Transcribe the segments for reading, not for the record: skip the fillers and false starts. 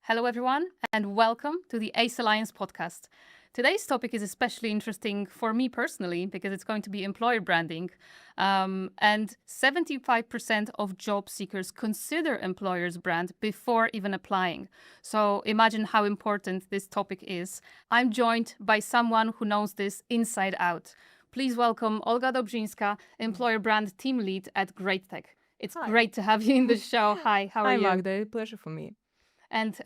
Hello, everyone, and welcome to the ACE Alliance podcast. Today's topic is especially interesting for me personally because it's going to be employer branding. And 75% of job seekers consider employer's brand before even applying. So imagine how important this topic is. I'm joined by someone who knows this inside out. Please welcome Olga Dobrzyńska, employer brand team lead at Great Tech. It's Hi. great to have you in the show. Hi, how are Hi, you? Magda. Pleasure for me. And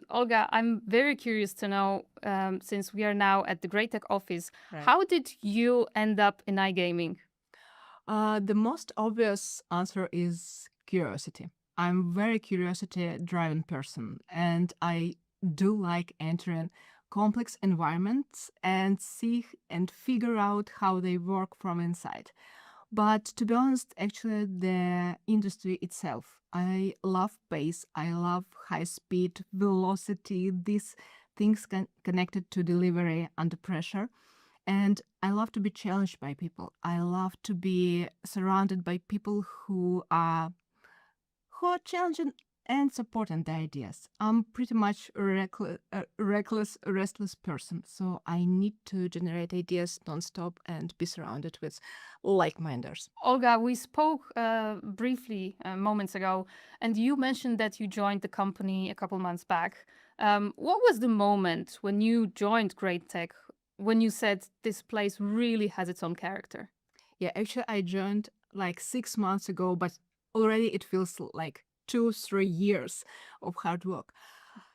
Olga, I'm very curious to know, since we are now at the Great Tech office, Right. how did you end up in iGaming? The most obvious answer is curiosity. I'm very curiosity-driven person, and I do like entering complex environments and see and figure out how they work from inside. But to be honest, actually, the industry itself, I love pace, I love high speed, velocity, these things connected to delivery under pressure. And I love to be challenged by people. I love to be surrounded by people who are challenging and supporting the ideas. I'm pretty much a reckless, restless person, so I need to generate ideas nonstop and be surrounded with like-minders. Olga, we spoke briefly moments ago, and you mentioned that you joined the company a couple months back. What was the moment when you joined Great Tech, when you said this place really has its own character? Yeah, actually, I joined like 6 months ago, but already it feels like 2-3 years of hard work.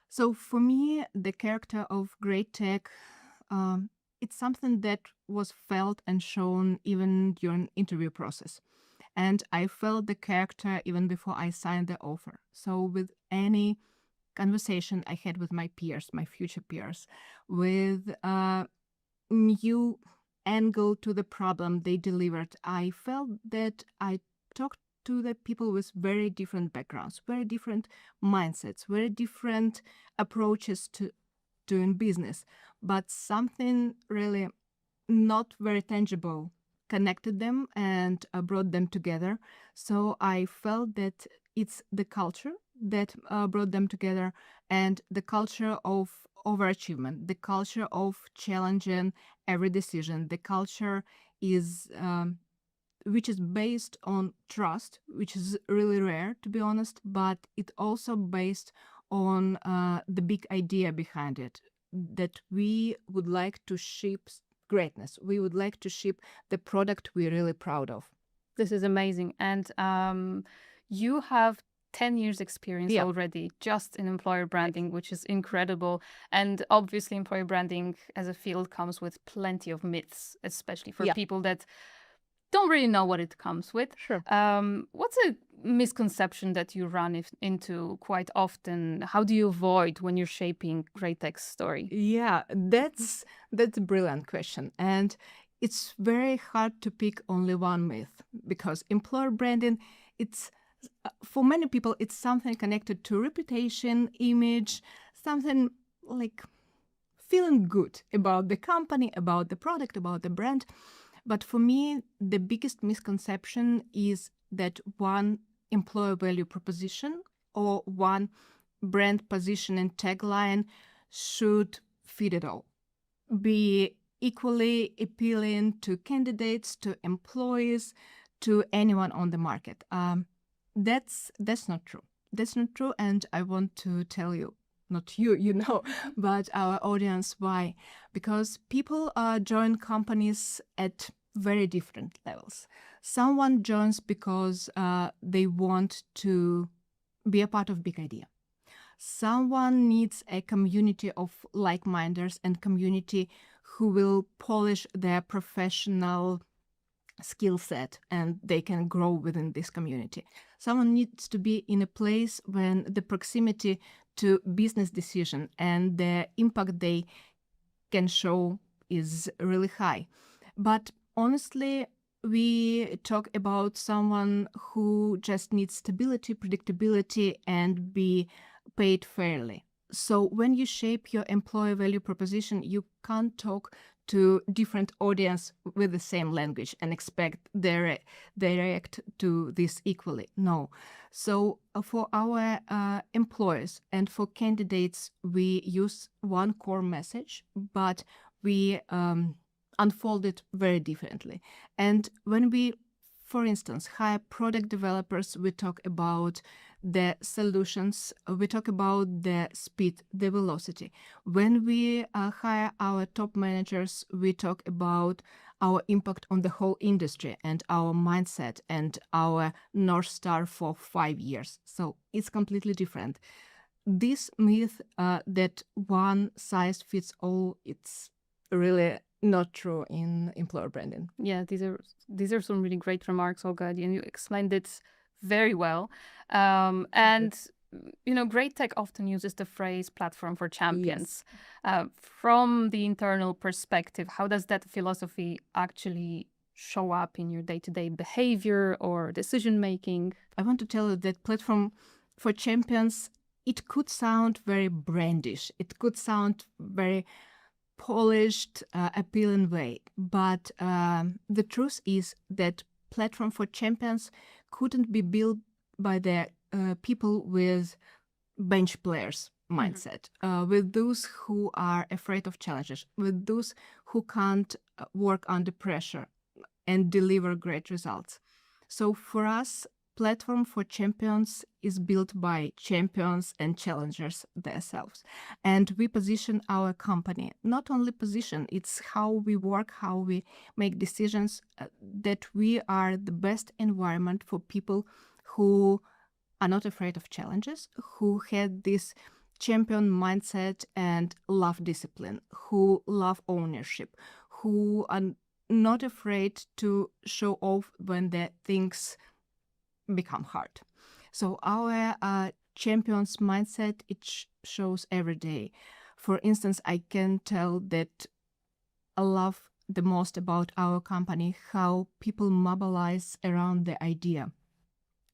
So for me, the character of Great Tech, it's something that was felt and shown even during interview process. And I felt the character even before I signed the offer. So with any conversation I had with my peers, my future peers, with new angle to the problem they delivered, I felt that I talked to the people with very different backgrounds, very different mindsets, very different approaches to doing business, but something really not very tangible connected them and brought them together. So I felt that it's the culture that brought them together, and the culture of overachievement, the culture of challenging every decision, the culture is which is based on trust, which is really rare, to be honest, but it also based on the big idea behind it, that we would like to ship greatness. We would like to ship the product we're really proud of. This is amazing. And you have 10 years experience Yeah. already just in employer branding, which is incredible. And obviously, employer branding as a field comes with plenty of myths, especially for Yeah. people that don't really know what it comes with. Sure. What's a misconception that you run into quite often? How do you avoid when you're shaping Great Tech's story? Yeah, that's a brilliant question. And it's very hard to pick only one myth because employer branding, it's for many people, it's something connected to reputation, image, something like feeling good about the company, about the product, about the brand. But for me, the biggest misconception is that one employer value proposition or one brand position and tagline should fit it all, be equally appealing to candidates, to employees, to anyone on the market. That's not true. That's not true, and I want to tell you, not you, but our audience why. Because people join companies at very different levels. Someone joins because they want to be a part of big idea. Someone needs a community of like-minders and community who will polish their professional skill set and they can grow within this community. Someone needs to be in a place when the proximity to business decision and the impact they can show is really high. But honestly, we talk about someone who just needs stability, predictability, and be paid fairly. So when you shape your employer value proposition, you can't talk to different audience with the same language and expect they react to this equally. No. So for our employees and for candidates, we use one core message, but we unfold it very differently. And when we, for instance, hire product developers, we talk about the solutions, we talk about the speed, the velocity. When we hire our top managers, we talk about our impact on the whole industry and our mindset and our North Star for 5 years. So it's completely different. This myth that one size fits all, it's really not true in employer branding. Yeah, these are some really great remarks, Olga, and you explained it very well. And great tech often uses the phrase "platform for champions." From the internal perspective, how does that philosophy actually show up in your day-to-day behavior or decision making? I want to tell you that platform for champions, it could sound very brandish. It could sound very polished, appealing way. But the truth is that platform for champions couldn't be built by the people with bench players mindset, with those who are afraid of challenges, with those who can't work under pressure and deliver great results. So for us, platform for champions is built by champions and challengers themselves. And we position our company, not only position, it's how we work, how we make decisions, that we are the best environment for people who are not afraid of challenges, who had this champion mindset and love discipline, who love ownership, who are not afraid to show off when the things become hard. So our champions mindset, it shows every day. For instance, I can tell that I love the most about our company how people mobilize around the idea.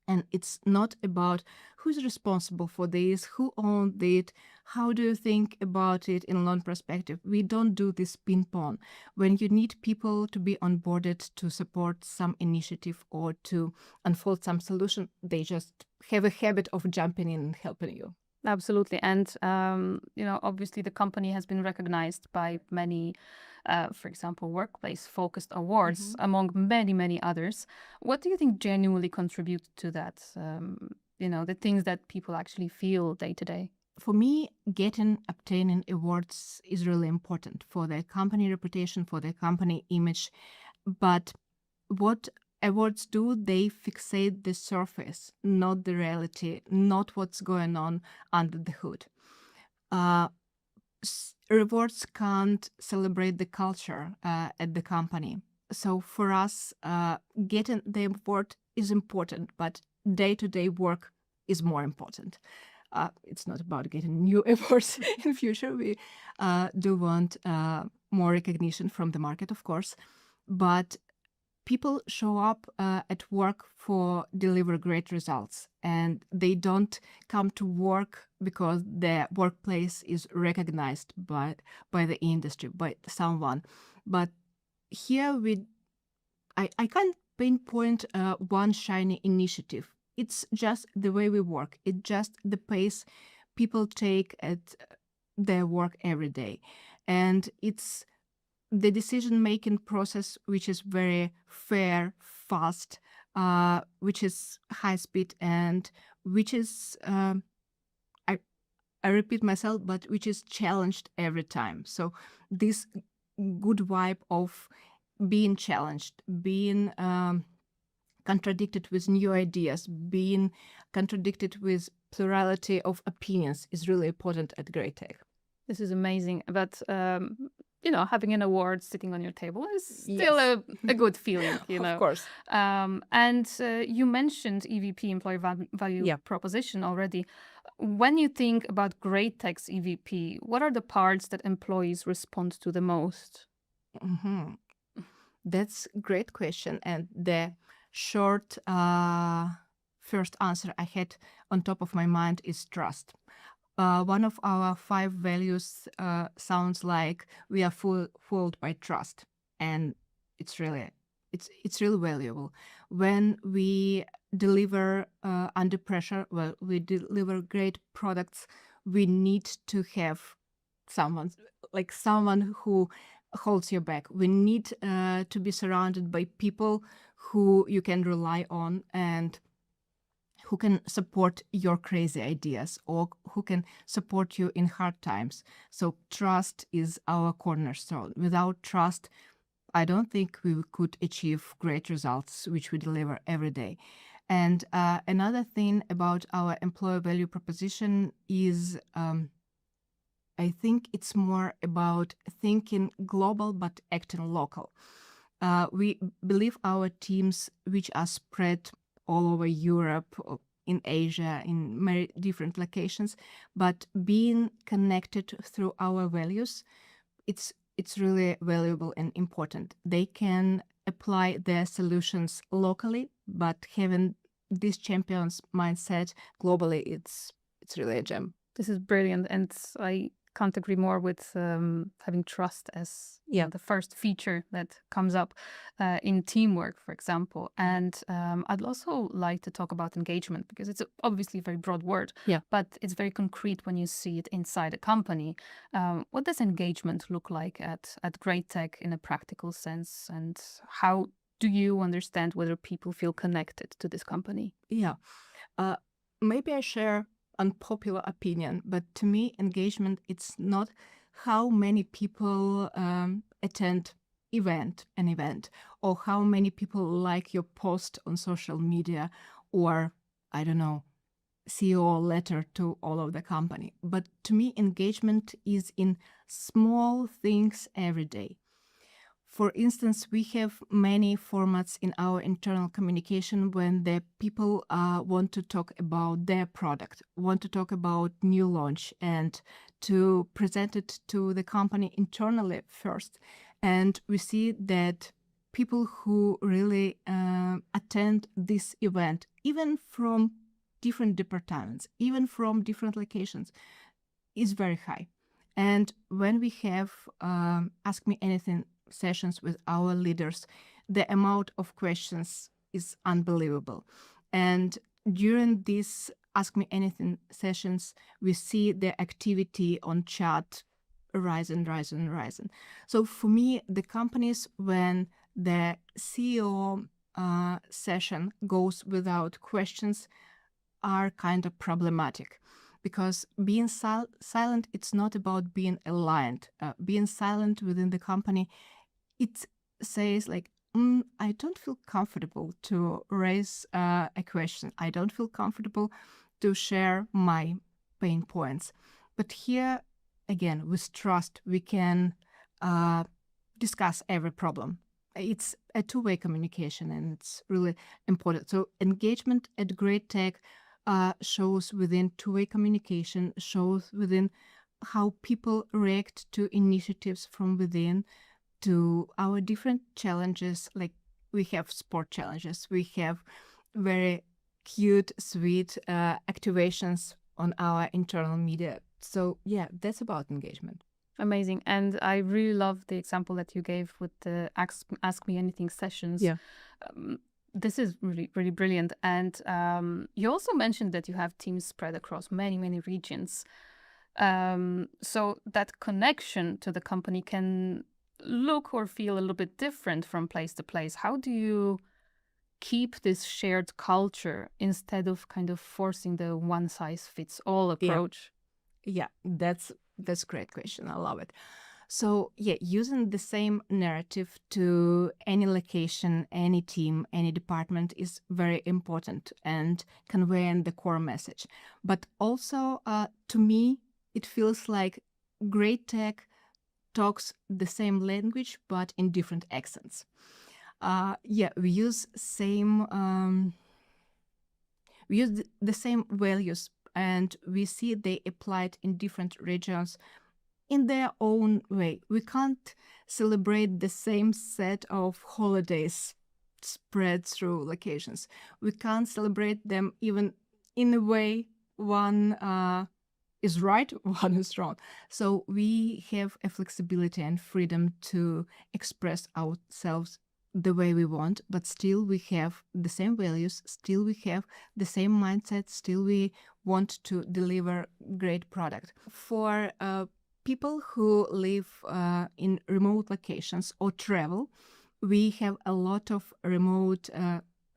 And it's not about who's responsible for this, who owned it, how do you think about it in long perspective. We don't do this ping pong. When you need people to be onboarded to support some initiative or to unfold some solution, they just have a habit of jumping in and helping you. Absolutely. And, obviously the company has been recognized by many, for example, workplace-focused awards, among many, many others. What do you think genuinely contributes to that? The things that people actually feel day to day? For me, obtaining awards is really important for the company reputation, for the company image. But what awards do, they fixate the surface, not the reality, not what's going on under the hood. Rewards can't celebrate the culture at the company. So for us, getting the award is important, but day-to-day work is more important. It's not about getting new awards in future. We do want more recognition from the market, of course, but people show up at work for deliver great results, and they don't come to work because their workplace is recognized by the industry, by someone. But here I can't pinpoint one shiny initiative. It's just the way we work. It's just the pace people take at their work every day. And it's the decision-making process, which is very fair, fast, which is high speed, and which is, I repeat myself, but which is challenged every time. So this good vibe of being challenged, being contradicted with new ideas, being contradicted with plurality of opinions is really important at Great Tech. This is amazing. But, having an award sitting on your table is still a good feeling, Of course. And you mentioned EVP, employer value proposition already. When you think about Great Tech's EVP, what are the parts that employees respond to the most? That's a great question. And the short first answer I had on top of my mind is trust. One of our 5 values sounds like we are fueled by trust, and it's really valuable. When we deliver under pressure, well, we deliver great products. We need to have someone who holds your back. We need to be surrounded by people who you can rely on and who can support your crazy ideas or who can support you in hard times. So trust is our cornerstone. Without trust, I don't think we could achieve great results, which we deliver every day. And another thing about our employer value proposition is I think it's more about thinking global but acting local. We believe our teams, which are spread all over Europe, in Asia, in many different locations, but being connected through our values, it's really valuable and important. They can apply their solutions locally, but having this champions mindset globally, it's really a gem. This is brilliant, and I can't agree more with having trust as the first feature that comes up in teamwork, for example. And I'd also like to talk about engagement because it's obviously a very broad word, but it's very concrete when you see it inside a company. What does engagement look like at Great Tech in a practical sense, and how do you understand whether people feel connected to this company? Yeah. Maybe I share unpopular opinion, but to me, engagement, it's not how many people attend an event, or how many people like your post on social media, or I don't know, CEO letter to all of the company. But to me, engagement is in small things every day. For instance, we have many formats in our internal communication when the people want to talk about their product, want to talk about new launch, and to present it to the company internally first. And we see that people who really attend this event, even from different departments, even from different locations, is very high. And when we have Ask Me Anything sessions with our leaders, the amount of questions is unbelievable. And during these Ask Me Anything sessions, we see the activity on chat rising. So for me, the companies, when the CEO session goes without questions, are kind of problematic. Because being silent, it's not about being aligned. Being silent within the company, it says like, I don't feel comfortable to raise a question. I don't feel comfortable to share my pain points. But here, again, with trust, we can discuss every problem. It's a two-way communication, and it's really important. So engagement at Great Tech shows within two-way communication, shows within how people react to initiatives from within, to our different challenges. Like we have sport challenges, we have very cute, sweet activations on our internal media. So yeah, that's about engagement. Amazing. And I really love the example that you gave with the Ask Me Anything sessions. Yeah. This is really, really brilliant. And you also mentioned that you have teams spread across many, many regions. So that connection to the company can look or feel a little bit different from place to place. How do you keep this shared culture instead of kind of forcing the one size fits all approach? Yeah, that's a great question. I love it. So yeah, using the same narrative to any location, any team, any department is very important, and conveying the core message. But also, to me, it feels like Great Tech talks the same language but in different accents. We use the same values, and we see they applied in different regions in their own way. We can't celebrate the same set of holidays spread through locations. We can't celebrate them even in a way one is right, one is wrong. So we have a flexibility and freedom to express ourselves the way we want, but still we have the same values, still we have the same mindset, still we want to deliver great product. For people who live in remote locations or travel, we have a lot of remote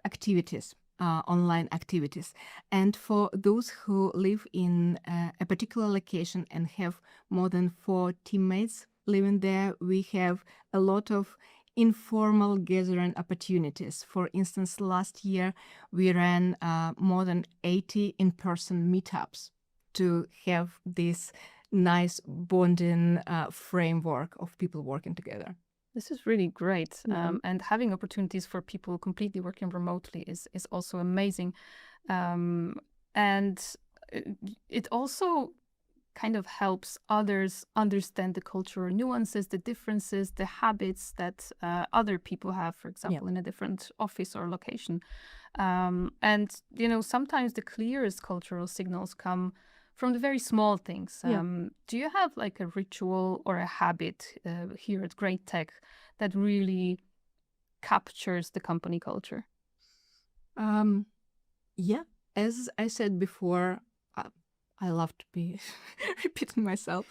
activities, online activities. And for those who live in a particular location and have more than 4 teammates living there, we have a lot of informal gathering opportunities. For instance, last year we ran more than 80 in-person meetups to have this nice bonding framework of people working together. This is really great. Yeah. And having opportunities for people completely working remotely is also amazing. And it also kind of helps others understand the cultural nuances, the differences, the habits that other people have, for example, in a different office or location. And, sometimes the clearest cultural signals come from the very small things. Do you have like a ritual or a habit here at Great Tech that really captures the company culture? Yeah, as I said before, I love to be repeating myself,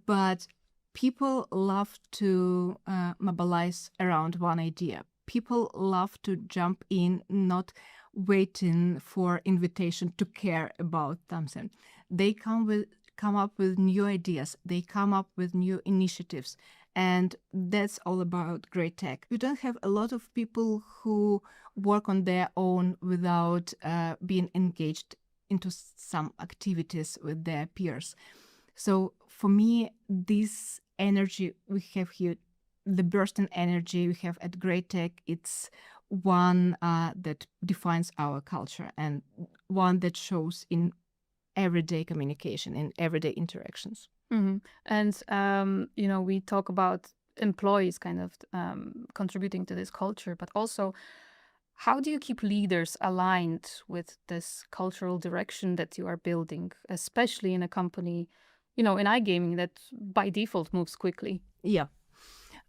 but people love to mobilize around one idea. People love to jump in, not waiting for invitation to care about something. They come up with new ideas. They come up with new initiatives, and that's all about great tech. We don't have a lot of people who work on their own without being engaged into some activities with their peers. So for me, this energy we have here, the bursting energy we have at Great Tech, it's one that defines our culture and one that shows in everyday communication, in everyday interactions. And, we talk about employees kind of contributing to this culture, but also how do you keep leaders aligned with this cultural direction that you are building, especially in a company, in iGaming that by default moves quickly? Yeah.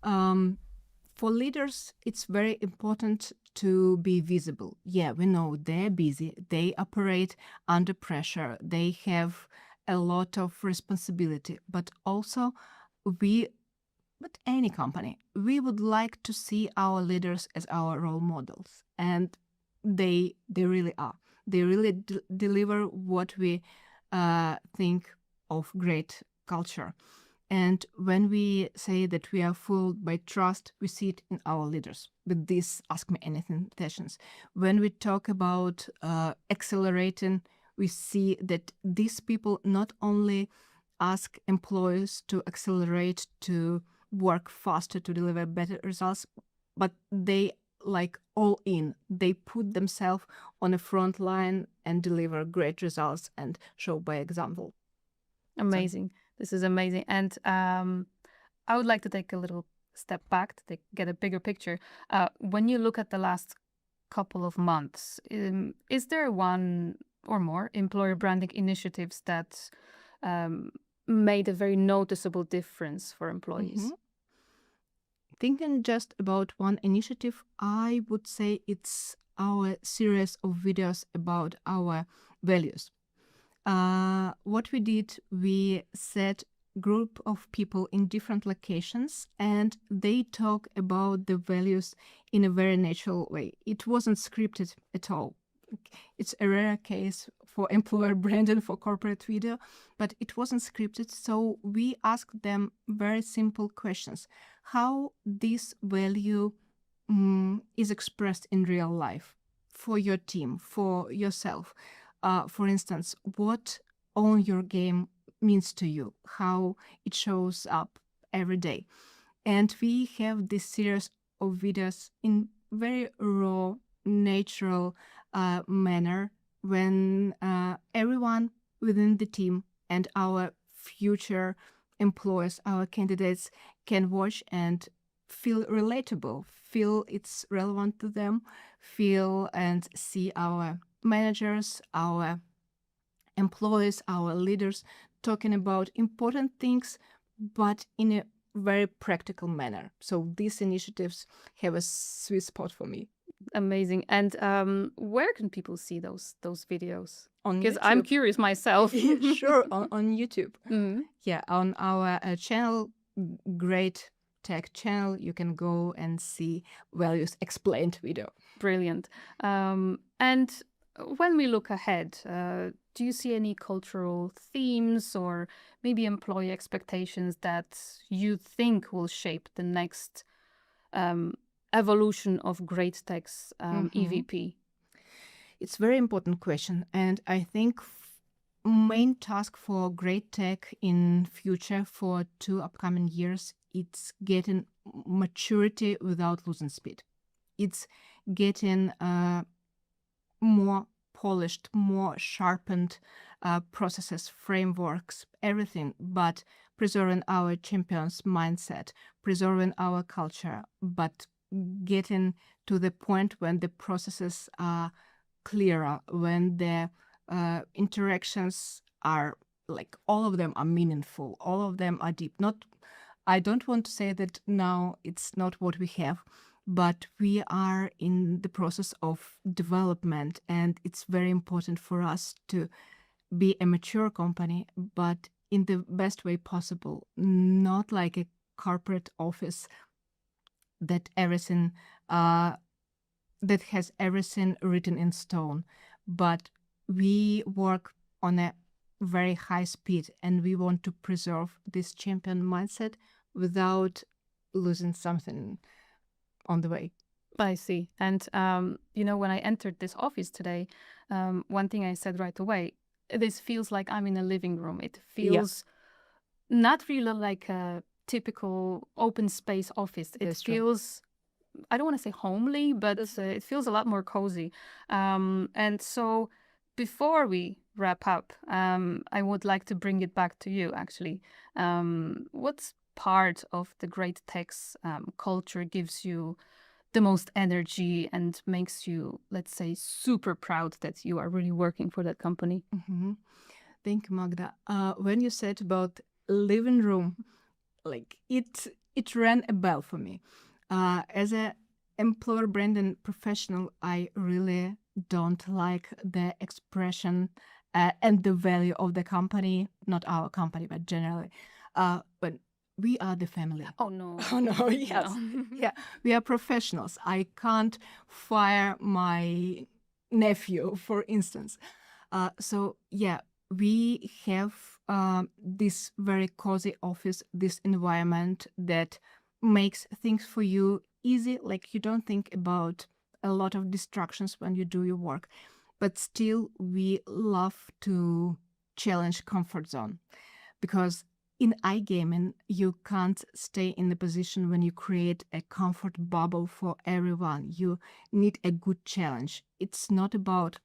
For leaders, it's very important to be visible. Yeah, we know they're busy, they operate under pressure, they have a lot of responsibility, but also but any company, we would like to see our leaders as our role models, and they really are. They really deliver what we think of great culture. And when we say that we are fooled by trust, we see it in our leaders with these Ask Me Anything sessions. When we talk about accelerating, we see that these people not only ask employees to accelerate, to work faster, to deliver better results, but they like all in. They put themselves on the front line and deliver great results and show by example. Amazing. This is amazing. And I would like to take a little step back to get a bigger picture. When you look at the last couple of months, is there one or more employer branding initiatives that made a very noticeable difference for employees? Thinking just about one initiative, I would say it's our series of videos about our values. What we did, we set group of people in different locations and they talk about the values in a very natural way. It wasn't scripted at all. It's a rare case for employer branding for corporate video, but it wasn't scripted. So we asked them very simple questions. How this value is expressed in real life for your team, for yourself. For instance, what own your game means to you, how it shows up every day. And we have this series of videos in very raw, natural manner when everyone within the team and our future employees, our candidates can watch and feel relatable, feel it's relevant to them, feel and see our managers, our employees, our leaders, talking about important things, but in a very practical manner. So these initiatives have a sweet spot for me. Amazing. And where can people see those videos? On Because I'm YouTube. curious myself. Sure, on YouTube. Mhm. Yeah, on our channel, Great Tech channel, you can go and see values explained video. Brilliant. And when we look ahead, do you see any cultural themes or maybe employee expectations that you think will shape the next evolution of Great Tech's EVP? It's a very important question, and I think main task for Great Tech in future for 2 upcoming years, it's getting maturity without losing speed. It's getting more polished, more sharpened processes, frameworks, everything, but preserving our champions mindset, preserving our culture, but getting to the point when the processes are clearer, when the interactions are like all of them are meaningful, all of them are deep. Not, I don't want to say that now it's not what we have, but we are in the process of development, and it's very important for us to be a mature company, but in the best way possible, not like a corporate office that everything that has everything written in stone, but we work on a very high speed, and we want to preserve this champion mindset without losing something on the way. I see. And, when I entered this office today, one thing I said right away, this feels like I'm in a living room. It feels not really like a typical open space office. It That's true. feels, I don't want to say homely, but it feels a lot more cozy. And so before we wrap up, I would like to bring it back to you, actually. What's part of the Great Tech's culture gives you the most energy and makes you, let's say, super proud that you are really working for that company? Thank you, Magda. When you said about living room, like it rang a bell for me. As a employer branding professional, I really don't like the expression and the value of the company, not our company, but generally. But we are the family. Oh, no. Oh no, yes. Yeah, we are professionals. I can't fire my nephew, for instance. So yeah, we have this very cozy office, this environment that makes things for you easy. Like you don't think about a lot of distractions when you do your work, but still we love to challenge comfort zone, because in iGaming, you can't stay in the position when you create a comfort bubble for everyone. You need a good challenge. It's not about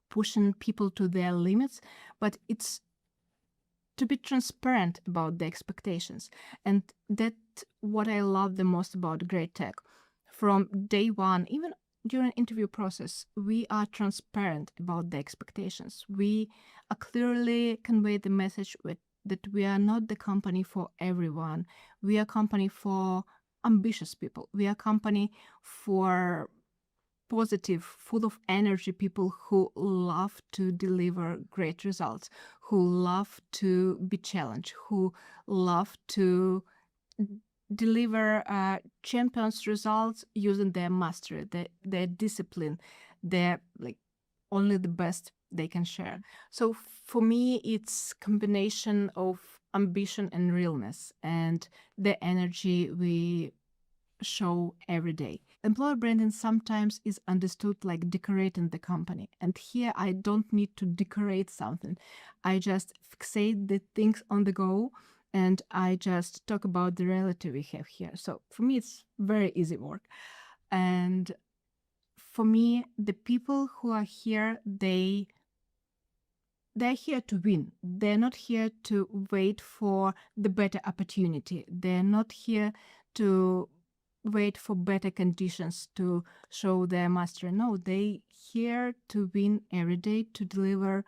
pushing people to their limits, but it's to be transparent about the expectations. And that's what I love the most about Great Tech. From day one, even during interview process, we are transparent about the expectations. We are clearly convey the message that we are not the company for everyone. We are a company for ambitious people. We are a company for positive, full of energy people who love to deliver great results, who love to be challenged, who love to deliver champions results using their mastery, their discipline, their like only the best they can share. So for me, it's combination of ambition and realness and the energy we show every day. Employer branding sometimes is understood like decorating the company. And here I don't need to decorate something. I just fixate the things on the go, and I just talk about the reality we have here. So for me, it's very easy work. And for me, the people who are here, they're here to win. They're not here to wait for the better opportunity. They're not here to wait for better conditions to show their mastery. No, they here to win every day, to deliver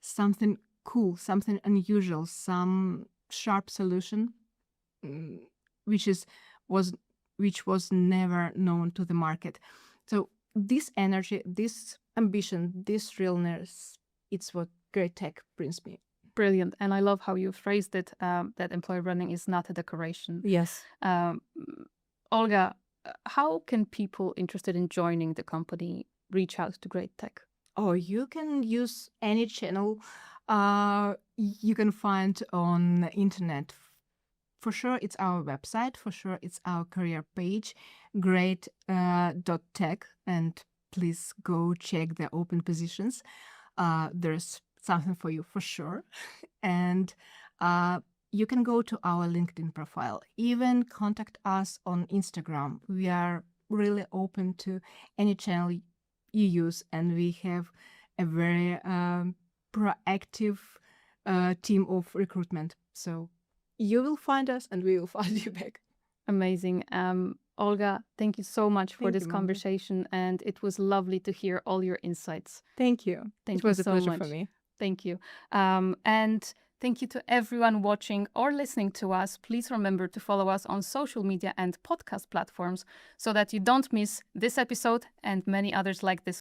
something cool, something unusual, some sharp solution, mm, which is was which was never known to the market. So this energy, this ambition, this realness, it's what great tech brings me. Brilliant. And I love how you phrased it, that employer branding is not a decoration. Yes. Olga, how can people interested in joining the company reach out to Great Tech? Oh, you can use any channel you can find on the internet. For sure, it's our website. For sure, it's our career page, great.tech. And please go check the open positions. There's something for you for sure. And you can go to our LinkedIn profile, even contact us on Instagram. We are really open to any channel you use, and we have a very proactive team of recruitment. So you will find us and we will find you back. Amazing. Olga, thank you so much for Thank this you, Monica. conversation, and it was lovely to hear all your insights. Thank you. Thank It was you a so pleasure much. for me. Thank you. And thank you to everyone watching or listening to us. Please remember to follow us on social media and podcast platforms so that you don't miss this episode and many others like this